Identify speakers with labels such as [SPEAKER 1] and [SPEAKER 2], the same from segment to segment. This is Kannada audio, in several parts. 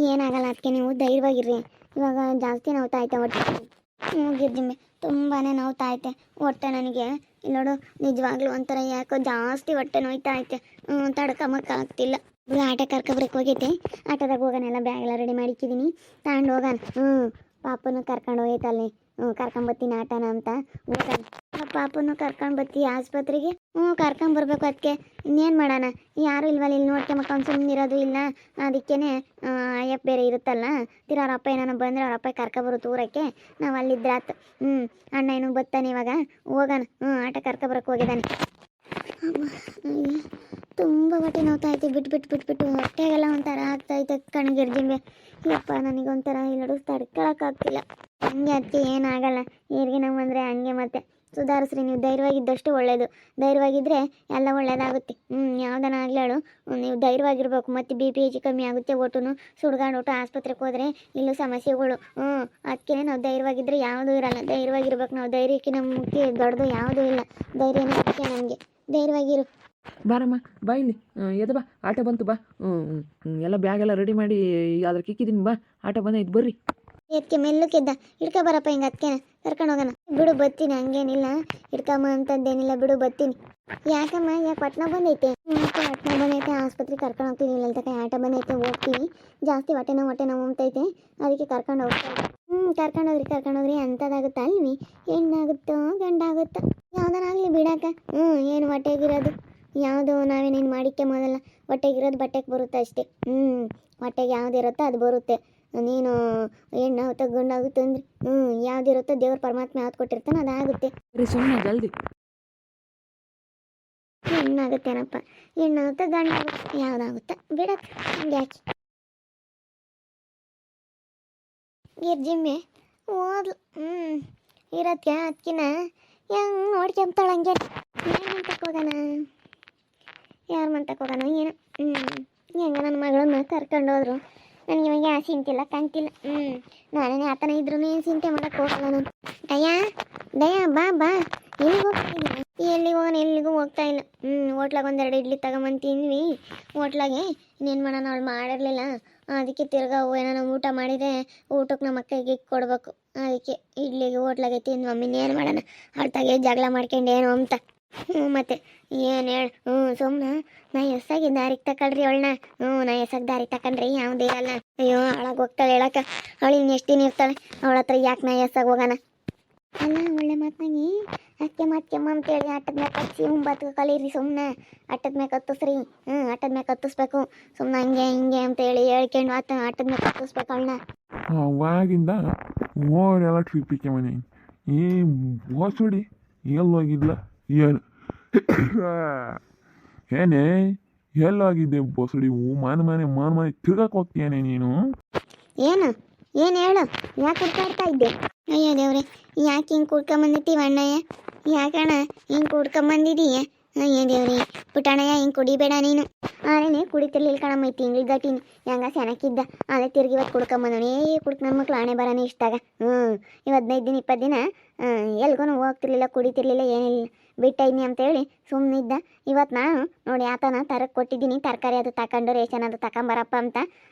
[SPEAKER 1] ಏನಾಗಲ್ಲ, ಅದಕ್ಕೆ ನೀವು ಧೈರ್ಯವಾಗಿರ್ರಿ. ಇವಾಗ ಜಾಸ್ತಿ ನೋವ್ತಾ ಐತೆ ಹೊಟ್ಟೆ. ಗಿರ್ಜಿಮ್ಮೆ ತುಂಬಾ ನೋವ್ತಾ ಐತೆ ಹೊಟ್ಟೆ ನನಗೆ. ಇಲ್ಲಿ ನೋಡು, ನಿಜವಾಗ್ಲೂ ಒಂಥರ ಯಾಕೋ ಜಾಸ್ತಿ ಹೊಟ್ಟೆ ನೋಯ್ತಾ ಐತೆ. ತಡ್ಕೊಂಬಕ್ಕಾಗ್ತಿಲ್ಲ. ಆಟ ಕರ್ಕೊಬ್ರಕ್ಕೆ ಹೋಗೈತೆ. ಆಟೋದಾಗ ಹೋಗೋಣ, ಬ್ಯಾಗ್ ಎಲ್ಲ ರೆಡಿ ಮಾಡಿಕ್ಕಿದ್ದೀನಿ, ತಗೊಂಡು ಹೋಗೋಣ. ಪಾಪನು ಕರ್ಕೊಂಡು ಹೋಗೈತಲ್ಲಿ. ಕರ್ಕೊಂಬತ್ತೀನಿ ಆಟನ ಅಂತ ಹೋಗೋಣ. ಪಾಪನು ಕರ್ಕೊಂಡು ಬರ್ತೀವಿ ಆಸ್ಪತ್ರೆಗೆ. ಕರ್ಕೊಂಬರ್ಬೇಕು. ಅದಕ್ಕೆ ಇನ್ನೇನು ಮಾಡೋಣ, ಯಾರು ಇಲ್ವಲ್ಲ, ಇಲ್ಲಿ ನೋಡ್ಕೊಂಬಕ್ಕ ಸುಮ್ಮನಿರೋದು ಇಲ್ಲ. ಅದಕ್ಕೇನೆ ಅಯ್ಯಪ್ಪ ಬೇರೆ ಇರುತ್ತಲ್ಲ, ಅವ್ರ ಅಪ್ಪ ಏನಾನ ಬಂದರೆ ಅವ್ರ ಅಪ್ಪ ಕರ್ಕೊಬರೋದು ಊರಕ್ಕೆ. ನಾವು ಅಲ್ಲಿದ್ರಾತು. ಅಣ್ಣ ಏನೋ ಬರ್ತಾನೆ ಇವಾಗ, ಹೋಗೋಣ. ಆಟ ಕರ್ಕೊಬರಕ್ಕೆ ಹೋಗಿದ್ದಾನೆ. ತುಂಬ ಹೊಟ್ಟೆ ನೋವ್ತಾ ಐತೆ. ಬಿಟ್ಟು ಹೊಟ್ಟೆಗೆಲ್ಲ ಒಂಥರ ಆಗ್ತಾಯಿತ್ತೆ ಕಣಗಿರ್ಜಿಂಬೆ. ಯಪ್ಪ ನನಗೊಂಥರ ಇಲ್ಲಡು ತಡ್ಕೊಳಕ್ಕಾಗ್ತಿಲ್ಲ. ಹಂಗೆ ಅದಕ್ಕೆ ಏನಾಗಲ್ಲ, ಏರಿಗೆ ನಾವು ಅಂದರೆ ಹಂಗೆ. ಮತ್ತೆ ಸುಧಾರಿಸ್ರಿ, ನೀವು ಧೈರ್ಯವಾಗಿದ್ದಷ್ಟು ಒಳ್ಳೆಯದು. ಧೈರ್ಯವಾಗಿದ್ದರೆ ಎಲ್ಲ ಒಳ್ಳೇದಾಗುತ್ತೆ. ಯಾವುದನ್ನ ಆಗ್ಲಾಡು, ನೀವು ಧೈರ್ಯವಾಗಿರ್ಬೇಕು. ಮತ್ತು BP ಹೆಚ್ಚು ಕಮ್ಮಿ ಆಗುತ್ತೆ. ಒಟ್ಟು ಸುಡ್ಗಾಡು ಆಸ್ಪತ್ರೆಗೆ ಹೋದರೆ ಇಲ್ಲೂ ಸಮಸ್ಯೆಗಳು. ಅದಕ್ಕೆ ನಾವು ಧೈರ್ಯವಾಗಿದ್ದರೆ ಯಾವುದೂ ಇರಲ್ಲ. ಧೈರ್ಯವಾಗಿರ್ಬೇಕು ನಾವು. ಧೈರ್ಯಕ್ಕೆ ನಮ್ಮ ಮುಖ್ಯ ದೊಡ್ಡದು ಯಾವುದೂ ಇಲ್ಲ. ಧೈರ್ಯನೇ ಮುಖ್ಯ ನಮಗೆ. ಧೈರ್ಯವಾಗಿರು.
[SPEAKER 2] ಬಾರಮ್ಮ, ಬಾ ಇಲ್ಲಿ. ಎದ ಬಾ, ಆಟ ಬಂತು ಬಾ. ಎಲ್ಲ ಬ್ಯಾಗೆಲ್ಲ ರೆಡಿ ಮಾಡಿ ಅದ್ರ ಕಿಕ್ಕಿದ್ದೀನಿ. ಬಾ, ಆಟ ಬಂದೈತೆ, ಬರ್ರಿ.
[SPEAKER 1] ಎದಕ್ಕೆ ಮೆಲ್ಲಕ್ಕೆದ್ದ ಹಿಡ್ಕೊ ಬರಪ್ಪ. ಹಿಂಗೆ ಅದಕ್ಕೇನ ಕರ್ಕೊಂಡು ಹೋಗೋಣ. ಬಿಡು ಬರ್ತೀನಿ, ಹಂಗೇನಿಲ್ಲ. ಹಿಡ್ಕಮ್ಮ ಅಂತದ್ದೇನಿಲ್ಲ, ಬಿಡು ಬರ್ತೀನಿ. ಯಾಕಮ್ಮ, ಯಾಕೆ ಪಟ್ನ ಬಂದೈತೆ? ಪಟ್ನ ಬಂದೈತೆ, ಆಸ್ಪತ್ರೆಗೆ ಕರ್ಕೊಂಡು ಹೋಗ್ತೀನಿ. ಇಲ್ಲ ತಕ್ಕ ಆಟ ಬಂದೈತೆ, ಹೋಗ್ತೀವಿ. ಜಾಸ್ತಿ ಹೊಟ್ಟೆ ನೋವು ಉಂಟೈತೆ, ಅದಕ್ಕೆ ಕರ್ಕೊಂಡು ಹೋಗ್ತಾರೆ. ಕರ್ಕೊಂಡೋಗ್ರಿ. ಅಂಥದ್ದಾಗುತ್ತಾ ಅಲ್ವಿ? ಹೆಣ್ಣಾಗುತ್ತೋ ಗಂಡಾಗುತ್ತೋ ಯಾವ್ದಾರಾಗಲಿ ಬಿಡಾಕ. ಏನು ಹೊಟ್ಟೆಗಿರೋದು ಯಾವುದು ನಾವೇನೇನು ಮಾಡಿಕ್ಕೆ ಮೊದಲ. ಹೊಟ್ಟೆಗಿರೋದು ಬಟ್ಟೆಗೆ ಬರುತ್ತೆ ಅಷ್ಟೇ. ಹೊಟ್ಟೆಗೆ ಯಾವುದಿರುತ್ತೋ ಅದು ಬರುತ್ತೆ. ನೀನು ಹೆಣ್ಣಾಗುತ್ತೋ ಗಂಡಾಗುತ್ತೆ ಅಂದ್ರೆ ಯಾವುದಿರುತ್ತೋ ದೇವ್ರ ಪರಮಾತ್ಮ ಯಾವ್ದು ಕೊಟ್ಟಿರ್ತಾನೆ ಅದಾಗುತ್ತೆ.
[SPEAKER 2] ಸುಮ್ಮನೆ ಜಲ್ದಿ.
[SPEAKER 1] ಹೆಣ್ಣಾಗುತ್ತೇನಪ್ಪ, ಹೆಣ್ಣಾಗುತ್ತೆ ಗಂಡಾಗುತ್ತೆ, ಯಾವುದಾಗುತ್ತೆ ಬಿಡಕ್ಕೆ. ಯಾಕೆ ಗಿರ್ಜಿಮ್ಮೆ ಓದ್ಲು ಇರೋದಕ್ಕೆ ಅದಕ್ಕಿನ ಹೆಂಗೆ ನೋಡ್ಕೊಂತಾಳಂಗೆ. ಏನು ಮಂತಕ್ಕೆ ಹೋಗೋಣ, ಯಾರು ಮಂತಕ್ಕೆ ಹೋಗೋಣ ಏನೋ. ಹೆಂಗ ನನ್ನ ಮಗಳನ್ನ ಕರ್ಕೊಂಡು ಹೋದ್ರು. ನನಗೆ ಇವಾಗ ಯಾವ ಚಿಂತಿಲ್ಲ ಕಂತಿಲ್ಲ. ನಾನೇ ಆತನ ಇದ್ರೂ ಏನು ಚಿಂತೆ ಮಾಡೋಕ್ಕೆ ಹೋಗಲ್ಲ ನಾನು. ದಯಾ ಬಾ. ಎಲ್ಲಿಗೆ ಹೋಗ್ತಿದ್ದೀನಿ? ಎಲ್ಲಿಗೂ ಹೋಗ್ತಾ ಇಲ್ಲ. ಹೋಟ್ಲಾಗ ಒಂದೆರಡು ಇಡ್ಲಿ ತಗೊಂಬಂದು ತಿಂದ್ವಿ. ಹೋಟ್ಲಾಗೆ ಇನ್ನೇನು ಮಾಡೋಣ, ಅವಳು ಮಾಡಿರಲಿಲ್ಲ. ಅದಕ್ಕೆ ತಿರ್ಗಾ ಏನಾನ ಊಟ ಮಾಡಿದರೆ ಊಟಕ್ಕೆ ನಮ್ಮ ಅಕ್ಕಗೆ ಕೊಡಬೇಕು. ಅದಕ್ಕೆ ಇಡ್ಲಿಗೆ ಹೋಟ್ಲಾಗೆ ತಿಂದು ಇನ್ನೇನು ಮಾಡೋಣ, ಅವಳ್ತಾಗೆ ಜಗಳ ಮಾಡ್ಕೊಂಡೇನು ಅಂತ. ಮತ್ತೆ ಏನು ಹೇಳು. ಸುಮ್ಮನೆ ನಾ ಎಸ್ಸಾಗಿ ದಾರಿಗೆ ತಗೊಳ್ರಿ ಅವಳನ್ನ. ನಾ ಎಸ್ಸಾಗಿ ದಾರಿಗೆ ತಗೊಂಡ್ರಿ ಯಾವುದೇ ಅಲ್ಲ. ಅಯ್ಯೋ ಹಾಳಾಗಿ ಹೋಗ್ತಾಳೆ ಹೇಳಕ್ಕ. ಅವಳು ಇನ್ನು ಎಷ್ಟು ದಿನ ಇರ್ತಾಳೆ? ಅವಳ ಹತ್ರ ಯಾಕೆ ನಾ ಎಸ್ಸಾಗಿ ಹೋಗೋಣ? ಅಲ್ಲ, ಒಳ್ಳೆ ಮಾತನಾಗಿ ಅಕ್ಕೆಮ್ಮ ಅಂತೇಳಿ ಆಟದ ಮ್ಯಾಗ ಕತ್ಸಿ ಮುಂಬತ್ತು ಕಲೀರಿ. ಸುಮ್ಮನೆ ಆಟದ ಮ್ಯಾಗ ಕತ್ತಿಸ್ರಿ. ಆಟದ ಮ್ಯಾಗ ಕತ್ತಿಸ್ಬೇಕು. ಸುಮ್ಮನೆ ಹಂಗೆ ಹಿಂಗೆ ಅಂತೇಳಿ ಹೇಳ್ಕೊಂಡು ಆಟದ ಮ್ಯಾಗ ಕತ್ತಿಸ್ಬೇಕು ಅವಳನ್ನ.
[SPEAKER 3] ಅವಾಗಿಂದ ಓರೆಲ್ಲ ಟ್ರಿಪ್ಪಿಗೆ ಮನೆ ಈ ಹೊಸುಡಿ ಎಲ್ಲೋಗಿದ್ಲ ಏನು ಏನೇ ಎಲ್ಲೋಗಿದ್ದೆ ಬಸುಡಿ? ಮನೆ ತಿರ್ಗಕ್ಕೆ ಹೋಗ್ತೀಯಾನೆ ನೀನು?
[SPEAKER 1] ಏನು ಹೇಳು, ಯಾಕೆ ಕುಡ್ಕಾಡ್ತಾ ಇದ್ದೆ? ಅಯ್ಯೋ ದೇವ್ರೆ, ಯಾಕೆ ಹಿಂಗೆ ಕುಡ್ಕೊಂಬಂದಿರ್ತೀವಿ ಅಣ್ಣಯ್ಯ? ಯಾಕಣ್ಣ ಹಿಂಗೆ ಕುಡ್ಕೊಂಬಂದಿದೀಯ? ಅಯ್ಯೋ ದೇವ್ರಿ, ಪುಟ್ಟಣ್ಣಯ್ಯ ಹಿಂಗೆ ಕುಡಿಬೇಡ ನೀನು. ಆರೇನೆ ಕುಡಿತಿರ್ಲಿಲ್ಲ ಕಣಮ್ಮ, ಈ ತಿಂಗ್ಳು ಗಟ್ಟಿನ ಹೆಂಗ ಸೆನಕ್ಕಿದ್ದ. ಅದೇ ತಿರ್ಗಿ ಇವತ್ತು ಕುಡ್ಕೊಂಬಂದವನೇ. ನನ್ನ ಮಕ್ಳು ಹಣೆ ಬರೋನೇ ಇಷ್ಟಾಗ. ಇವು 15 ದಿನ 20 ದಿನ ಎಲ್ಗೂ ಹೋಗ್ತಿರ್ಲಿಲ್ಲ, ಕುಡಿತಿರ್ಲಿಲ್ಲ, ಏನಿಲ್ಲ. ಬಿಟ್ಟೈನಿ ಅಂತೇಳಿ ಸುಮ್ಮನಿದ್ದ. ಇವತ್ತು ನಾನು ನೋಡಿ ಆತನ ತರಕ್ಕೆ ಕೊಟ್ಟಿದ್ದೀನಿ. ತರಕಾರಿ ಅದು ತಗೊಂಡು ರೇಷನ್ ಅದು ತಗೊಂಬರಪ್ಪ ಅಂತ.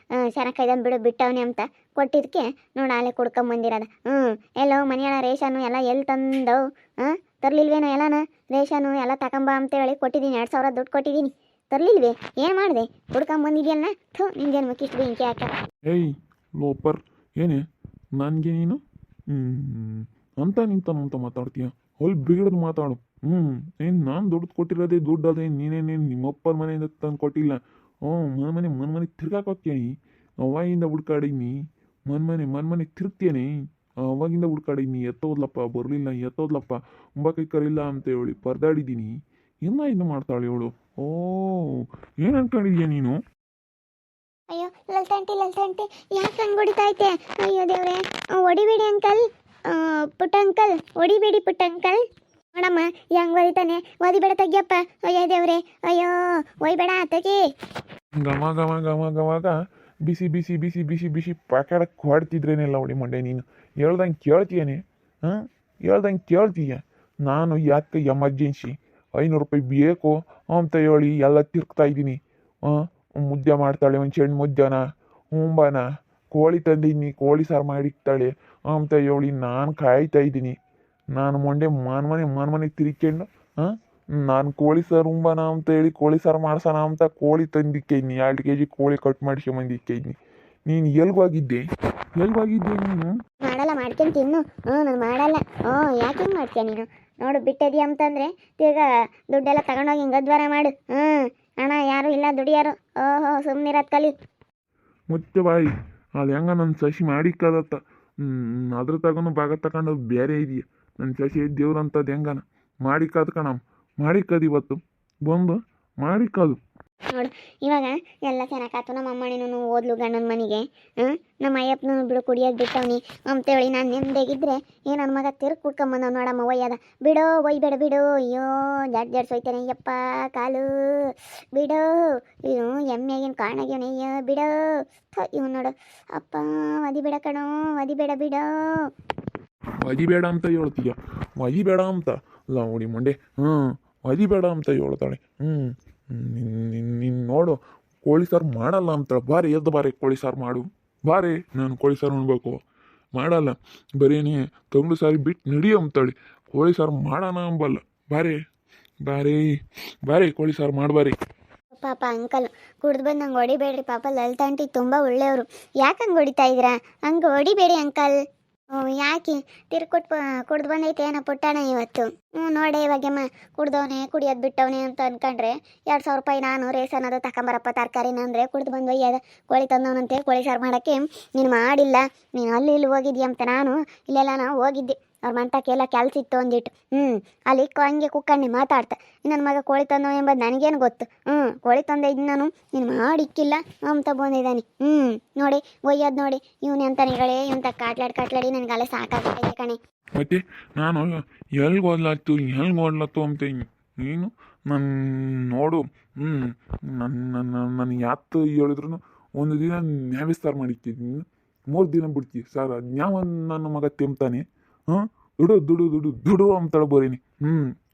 [SPEAKER 1] ಶನಕೈದನ್ ಬಿಟ್ಟವನೇ ಅಂತ ಕೊಟ್ಟಿದ್ದಕ್ಕೆ ನೋಡಿ ಅಲ್ಲೇ ಕುಡ್ಕೊಂಬಂದಿರೋದ. ಎಲ್ಲೋ ಮನೆಯಲ್ಲ ರೇಷನ್ನು ಎಲ್ಲ ಎಲ್ಲಿ ತಂದು ತರಲಿಲ್ವೇನೋ ಎಲ್ಲನ ರೇಷನ್ನು ಎಲ್ಲ ತಗೊಂಬ ಅಂತೇಳಿ ಕೊಟ್ಟಿದ್ದೀನಿ. 2000 ದುಡ್ಡು ಕೊಟ್ಟಿದ್ದೀನಿ, ತರಲಿಲ್ವೇ? ಏನು ಮಾಡಿದೆ? ಕುಡ್ಕೊಂಬಂದಿದ್ಯಲ್ಲ. ನಿಂಗೇನು ಮುಕ್ಕಿಷ್ಟು ಬೆಂಕಿ ಹಾಕ.
[SPEAKER 3] ಏಯ್ ಲೋಪರ್, ಏನೇ ನನಗೆ ನೀನು ಅಂತ ಮಾತಾಡ್ತೀಯ? ಹೊಲ್ ಬಿಗಿಡದು ಮಾತಾಡು. ಏನು ನಾನು ದುಡ್ಡು ಕೊಟ್ಟಿರೋದೇ ದುಡ್ಡು ಅದೇ. ನೀನೇನೇನು ನಿಮ್ಮಪ್ಪರ ಮನೆಯಿಂದ ತಂದು ಕೊಟ್ಟಿಲ್ಲ. ಮನೆ ತಿರ್ಗಾಕ ಹೋಗ್ತೀನಿ. ಅವಾಗಿಂದ ಹುಡ್ಕಾಡಿನಿ. ಮನೆ ತಿರುಗ್ತೇನೆ. ಅವಾಗಿಂದ ಹುಡ್ಕಾಡಿನಿ. ಎತ್ತೋದ್ಲಪ್ಪ ಬರಲಿಲ್ಲ, ಎತ್ತೋದ್ಲಪ್ಪ ಕೈ ಕರಿಲ್ಲ ಅಂತ ಹೇಳಿ ಪರದಾಡಿದ್ದೀನಿ. ಇದು ಮಾಡ್ತಾಳೆ ಇವಳು. ಏನು ಅನ್ಕೊಂಡಿದ್ಯಾ ನೀನು?
[SPEAKER 1] ಅಯ್ಯೋ ಲಲ್ತಾಂಟಿ ಯಾಕೆ ಹಂಗೆ ಹೊಡಿತಾ ಐತೆ? ಅಯ್ಯೋ ದೇವ್ರೆ, ಹೊಡಿಬೇಡಿ ಅಂಕಲ್. ಪುಟ್ಟ ಅಂಕಲ್ ಹೊಡಿಬೇಡಿ. ಪುಟ್ಟ ಅಂಕಲ್ ನೋಡಮ್ಮ ಹೆಂಗೆ ಹೊಡಿತಾನೆ. ಒದಿಬೇಡ ತೆಗಿಯಪ್ಪ. ಅಯ್ಯೋ ದೇವ್ರೆ, ಅಯ್ಯೋ ಒಯ್ಬೇಡ ತೆಗಿ.
[SPEAKER 3] ಗವಾಗ ಬಿಸಿ ಪಾಕಾಡಕ್ಕೆ ಹೊಡ್ತಿದ್ರೇನೆಲ್ಲ ಹೊಡಿ ಮಂಡೆ. ನೀನು ಹೇಳ್ದಂಗೆ ಕೇಳ್ತೀಯನೇ? ಹೇಳ್ದಂಗೆ ಕೇಳ್ತೀಯ? ನಾನು ಯಾಕೆ ಎಮರ್ಜೆನ್ಸಿ 500 ರೂಪಾಯಿ ಬೇಕು ಅಂತ ಹೇಳಿ ಎಲ್ಲ ತಿರ್ಗ್ತಾ ಇದ್ದೀನಿ. ಮುದ್ದೆ ಮಾಡ್ತಾಳೆ, ಒಂದು ಚೆಂಡು ಮುದ್ದೆನ ಹುಂಬನ ಕೋಳಿ ತಂದಿದ್ದೀನಿ, ಕೋಳಿ ಸಾರು ಮಾಡಿಕ್ತಾಳೆ ಅಂತ ಹೇಳಿ ನಾನು ಕಾಯ್ತಾ ಇದ್ದೀನಿ. ನಾನು ಮೊಂಡೆ ಮನೆ ತಿರ್ಕೊಂಡು ನಾನು ಕೋಳಿ ಸಾರು ಉಂಬನ ಅಂತ ಹೇಳಿ ಕೋಳಿ ಸಾರು ಮಾಡ್ಸೋಣ ಅಂತ ಕೋಳಿ ತಂದಿಕ್ಕೈದ್ನಿ, 2 kg ಕೋಳಿ ಕಟ್ ಮಾಡಿಸ್ಕೊಂಬಂದಿಕ್ಕೈದ್ನಿ. ನೀನು ಎಲ್ಗೋಗಿದ್ದೆ ನೀನು?
[SPEAKER 1] ಮಾಡಲ್ಲ, ಮಾಡ್ಕೊಂಡು ತಿನ್ನು. ನಾನು ಮಾಡಲ್ಲ. ಯಾಕೆ ಹಿಂಗೆ ಮಾಡ್ತೀಯ ನೀನು? ನೋಡು ಬಿಟ್ಟಿದೀಯ ಅಂತಂದರೆ ತಿರ್ಗಾ ದುಡ್ಡೆಲ್ಲ ತಗೊಂಡೋಗಿ ಹಿಂಗೆ ಗದ್ವಾರ ಮಾಡು. ಹಣ ಯಾರು ಇಲ್ಲ ದುಡಿಯಾರು. ಓಹೋ ಸುಮ್ಮನಿರೋದು ಕಲಿ.
[SPEAKER 3] ಮುಚ್ಚ ಬಾಯಿ. ಅದು ಹೆಂಗ ನನ್ನ ಸಸಿ ಮಾಡಿಕ್ಕದತ್ತ. ಅದ್ರ ತಗೊಂಡು ಭಾಗ ತಗೊಂಡು ಬೇರೆ ಇದೆಯಾ? ನನ್ನ ಸಸಿ ದೇವ್ರಂಥದ್ದು ಹೆಂಗನ ಮಾಡಿಕ್ಕದು ಮಾಡಿಕ್ಕದು ಇವತ್ತು ಬಂದು ಮಾಡಿಕ್ಕದು.
[SPEAKER 1] ನೋಡು ಇವಾಗ ಎಲ್ಲ ಚೆನ್ನಾಗಾಯ್ತು. ನಮ್ಮ ಅಮ್ಮನೇನು ಓದ್ಲು ಗಂಡನ ಮನೆಗೆ. ನಮ್ಮ ಅಯ್ಯಪ್ಪನೂ ಬಿಡು ಕುಡಿಯೋದು ಬಿಟ್ಟವನಿ ಅಂತೇಳಿ ನಾನು ನೆಮ್ಮದಿಯಾಗಿದ್ದರೆ ನನ್ನ ಮಗ ತಿರುಗಿ ಕುಡ್ಕೊಂಬಂದ ನೋಡಮ್ಮ ಒಯ್ಯದ. ಬಿಡೋ ಒಯ್ಬೇಡ ಬಿಡು. ಅಯ್ಯೋ ಜಡ್ಸೋಯ್ತಾನೆ ಅಯ್ಯಪ್ಪ ಕಾಲು. ಬಿಡೋ ಇವು ಎಮ್ಮೆಗಿನ ಕಾರಣಾಗ್ಯವನ. ಅಯ್ಯೋ ಬಿಡೋ ಇವ್ ನೋಡು ಅಪ್ಪ ಒದಿಬೇಡ ಕಣೋ, ಒದಿಬೇಡ ಬಿಡೋ.
[SPEAKER 3] ಒದಿಬೇಡ ಅಂತ ಹೇಳ್ತೀಯ? ಒದಿಬೇಡ ಅಂತ ಲೌಡಿ ಮಂಡೆ. ಒದಿಬೇಡ ಅಂತ ಹೇಳ್ತಾಳೆ. ನೀನು ನೋಡು ಕೋಳಿ ಸಾರು ಮಾಡಲ್ಲ ಅಂತಾಳೆ. ಬಾರಿ ಎದ್ದು ಬಾರಿ ಕೋಳಿ ಸಾರು ಮಾಡು. ಬಾರಿ ನಾನು ಕೋಳಿ ಸಾರು ಉಣ್ಬೇಕು. ಮಾಡಲ್ಲ, ಬರೀನೇ ತಂಗ್ಳು ಸಾರಿ ಬಿಟ್ಟು ನಡಿ ಅಂತಾಳೆ. ಕೋಳಿ ಸಾರು ಮಾಡೋಣ ಅಂಬಲ್ಲ. ಬಾರಿ ಬಾರಿ ಬಾರಿ ಕೋಳಿ ಸಾರು ಮಾಡಬಾರಿ.
[SPEAKER 1] ಪಾಪ ಅಂಕಲ್ ಕುಡ್ದು ಬಂದು ಹಂಗೆ ಹೊಡಿಬೇಡ್ರಿ. ಪಾಪ ಲಲಿತಾ ಆಂಟಿ ತುಂಬ ಒಳ್ಳೆಯವರು. ಯಾಕೆ ಹಂಗೆ ಹೊಡಿತಾ ಇದ್ದೀರಾ? ಹಂಗೆ ಹೊಡಿಬೇಡಿ ಅಂಕಲ್. ಯಾಕೆ ತಿರ್ಕೊಟ್ಟು ಕುಡ್ದು ಬಂದೈತೆ ಏನೋ ಪುಟ್ಟಾಣ ಇವತ್ತು. ನೋಡೆ ಇವಾಗಮ್ಮ ಕುಡ್ದವನೆ ಕುಡಿಯೋದು ಬಿಟ್ಟವನೆ ಅಂತ ಅನ್ಕೊಂಡ್ರೆ 2,000 ರೂಪಾಯಿ ನಾನು ರೇಷನ್ ಅದು ತಗೊಂಬರಪ್ಪ ತರಕಾರಿನ ಅಂದರೆ ಕುಡ್ದು ಬಂದು ಒಯ್ಯದ ಕೋಳಿ ತಂದವನಂತೆ ಕೋಳಿ ಸಾರು ಮಾಡೋಕ್ಕೆ ನೀನು ಮಾಡಿಲ್ಲ. ನೀನು ಅಲ್ಲಿ ಇಲ್ಲಿ ಹೋಗಿದ್ಯಂತ. ನಾನು ಇಲ್ಲೆಲ್ಲ ನಾವು ಹೋಗಿದ್ದೆ ಅವ್ರ ಮಂತಕ್ಕೆಲ್ಲ ಕೆಲಸ ಇತ್ತು ಅಂದಿಟ್ಟು. ಅಲ್ಲಿ ಹಂಗೆ ಕುಕ್ಕಣ್ಣಿ ಮಾತಾಡ್ತಾ ನನ್ನ ಮಗ ಕೋಳಿ ತಂದವ ಎಂಬುದು ನನಗೇನು ಗೊತ್ತು. ಕೋಳಿ ತಂದೆ ಇದ್ದು ನಾನು ನೀನು ಮಾಡಿಕ್ಕಿಲ್ಲ ಅಂತ ಬಂದಿದ್ದಾನೆ. ನೋಡಿ ಒಯ್ಯೋದು ನೋಡಿ ಇವನು ಎಂತಾನಿಗಳೇ ಇವಂತ ಕಾಟ್ಲಾಡಿ ನನಗೆ ಅಲ್ಲೇ ಸಾಕಾಗ್ತೈತೆ ಕಣೆ.
[SPEAKER 3] ಮತ್ತೆ ನಾನು ಎಲ್ಗೆ ಓದ್ಲತ್ತು ಅಂತ ನೀನು ನನ್ನ ನೋಡು. ನನ್ನ ಯಾತ್ತು ಹೇಳಿದ್ರು ಒಂದು ದಿನ ನ್ಯಾವಿಸ್ತಾರ ಮಾಡಿಕ್ಕಿದ್ದೀನಿ, 3 ದಿನ ಬಿಡ್ತೀವಿ ಸರ್. ಅದ್ಯಾವ ನನ್ನ ಮಗ ತೆಮ್ತಾನೆ. ದುಡು ಅಂತಾಳೆ ಬರೀನಿ.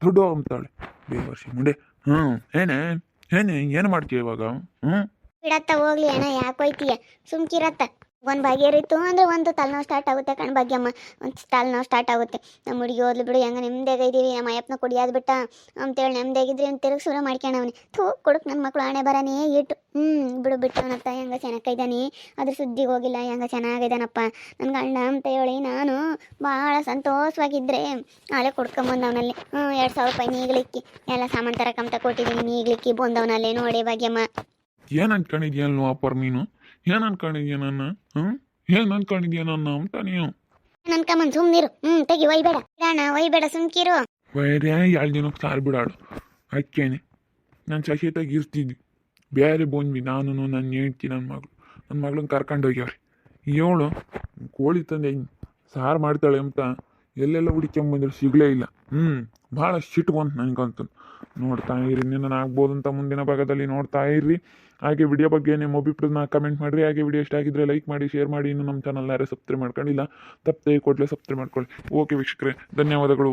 [SPEAKER 3] ದುಡು ಅಂತಾಳೆ ಬೇವರ್ಷಿ ಮುಂಡೆ. ಏನು ಮಾಡ್ತೀಯ ಇವಾಗ?
[SPEAKER 1] ಬಿಡತ್ತ ಹೋಗ್ಲಿ ಅಣ್ಣ, ಯಾಕೆ ಹೋಯ್ತೀಯ? ಸುಮ್ಕಿರತ್ತ. ಒಂದು ಬಗೆರಿತ್ತು ಅಂದರೆ ಒಂದು ತಲೆನೋವು ಸ್ಟಾರ್ಟ್ ಆಗುತ್ತೆ ಕಣ್ ಭಾಗ್ಯಮ್ಮ. ಒಂದು ತಲೆನೋವು ಸ್ಟಾರ್ಟ್ ಆಗುತ್ತೆ. ನಮ್ಮ ಹುಡುಗಿ ಓದ್ಲು ಬಿಡು ಹೆಂಗೆ ನೆಮ್ಮದಿಯಾಗಿದ್ದೀವಿ. ನಮ್ಮ ಅಯ್ಯಪ್ಪನ ಕುಡಿಯೋದು ಬಿಟ್ಟ ಅಂತೇಳಿ ನೆಮ್ಮದಿಯಾಗಿದ್ರಿ ಅಂತ ತಿರುಗಿ ಶುರು ಮಾಡ್ಕೊಂಡವನಿ. ಕೊಡಕ್ ನನ್ನ ಮಕ್ಕಳು ಹಣೆ ಬರನೇ ಇಟ್ಟು. ಬಿಡು ಬಿಟ್ಟವನಪ್ಪ ಹೆಂಗೆ ಚೆನ್ನಾಗಿದ್ದಾನೆ. ಅದ್ರ ಸುದ್ದಿಗೆ ಹೋಗಿಲ್ಲ ಹೆಂಗೆ ಚೆನ್ನಾಗಿದ್ದಾನಪ್ಪ ನನ್ನ ಗಂಡ ಅಂತ ಹೇಳಿ ನಾನು ಭಾಳ ಸಂತೋಷವಾಗಿದ್ದರೆ ನಾಳೆ ಕೊಡ್ಕೊಂಬಂದವನಲ್ಲಿ 2,000 ರೂಪಾಯಿ ನೀಗ್ಲಿಕ್ಕಿ ಎಲ್ಲ ಸಾಮಾನು ತರಕಂತ ಕೊಟ್ಟಿದ್ದೀನಿ. ನೀಗ್ಲಿಕ್ಕಿ ಬಂದವನಲ್ಲೇ ನೋಡಿ ಭಾಗ್ಯಮ್ಮ.
[SPEAKER 3] ಏನು ಅನ್ಕೊಂಡಿದ್ಯಲ್ಲೋ ಅಪ್ಪರ್ ನೀನು? ಏನು ಅನ್ಕೊಂಡಿದ್ಯ ನನ್ನ? ಏನು ಅನ್ಕೊಂಡಿದ್ಯ ನನ್ನ ಅಂತ ನೀನು?
[SPEAKER 1] ನನ್ಕಮ್ಮನ್ ಸುಮ್ನಿರು. ತೆಗಿ ಒಯ್ಬೇಡ ಅಣ್ಣ, ಒಯ್ಬೇಡ ಸುಮ್ಕಿರು.
[SPEAKER 3] ಬೇರೆ 2 ದಿನಕ್ಕೆ ಸಾರು ಬಿಡಾಡು ಅಕ್ಕೇನೆ. ನಾನು ಸಖೇತಾಗಿ ಇರ್ತಿದ್ವಿ, ಬೇರೆ ಬಂದ್ವಿ ನಾನು ನನ್ನ ಹೆಂಡ್ತಿ ನನ್ನ ಮಗಳನ್ನ ಕರ್ಕೊಂಡು ಹೋಗ್ಯವ್ರಿ. ಇವಳು ಕೋಳಿ ತಂದೆ ಸಾರು ಮಾಡ್ತಾಳೆ ಅಂತ ಎಲ್ಲೆಲ್ಲ ಹುಡ್ಕೊಂಬಂದ್ರೆ ಸಿಗಲೇ ಇಲ್ಲ. ಭಾಳ ಸಿಟ್ಟು ಬಂತು ನನಗಂತೂ. ನೋಡ್ತಾ ಇರಿ, ನಿನ್ನ ಆಗ್ಬೋದು ಅಂತ ಮುಂದಿನ ಭಾಗದಲ್ಲಿ ನೋಡ್ತಾ ಇರ್ರಿ. ಹಾಗೆ ವಿಡಿಯೋ ಬಗ್ಗೆ ನಿಮ್ಮ ಅಭಿಪ್ರಾಯನ ಕಮೆಂಟ್ ಮಾಡಿರಿ. ಹಾಗೆ ವಿಡಿಯೋ ಇಷ್ಟ ಆಗಿದ್ರೆ ಲೈಕ್ ಮಾಡಿ, ಶೇರ್ ಮಾಡಿ. ಇನ್ನು ನಮ್ಮ ಚಾನಲ್ನ ಯಾರೇ ಸಬ್ಸ್ಕ್ರೈಬ್ ಮಾಡ್ಕೊಂಡಿಲ್ಲ ತಪ್ಪದೆ ಕೂಡಲೇ ಸಬ್ಸ್ಕ್ರೈಬ್ ಮಾಡ್ಕೊಳ್ಳಿ. ಓಕೆ ವೀಕ್ಷಕರೇ, ಧನ್ಯವಾದಗಳು.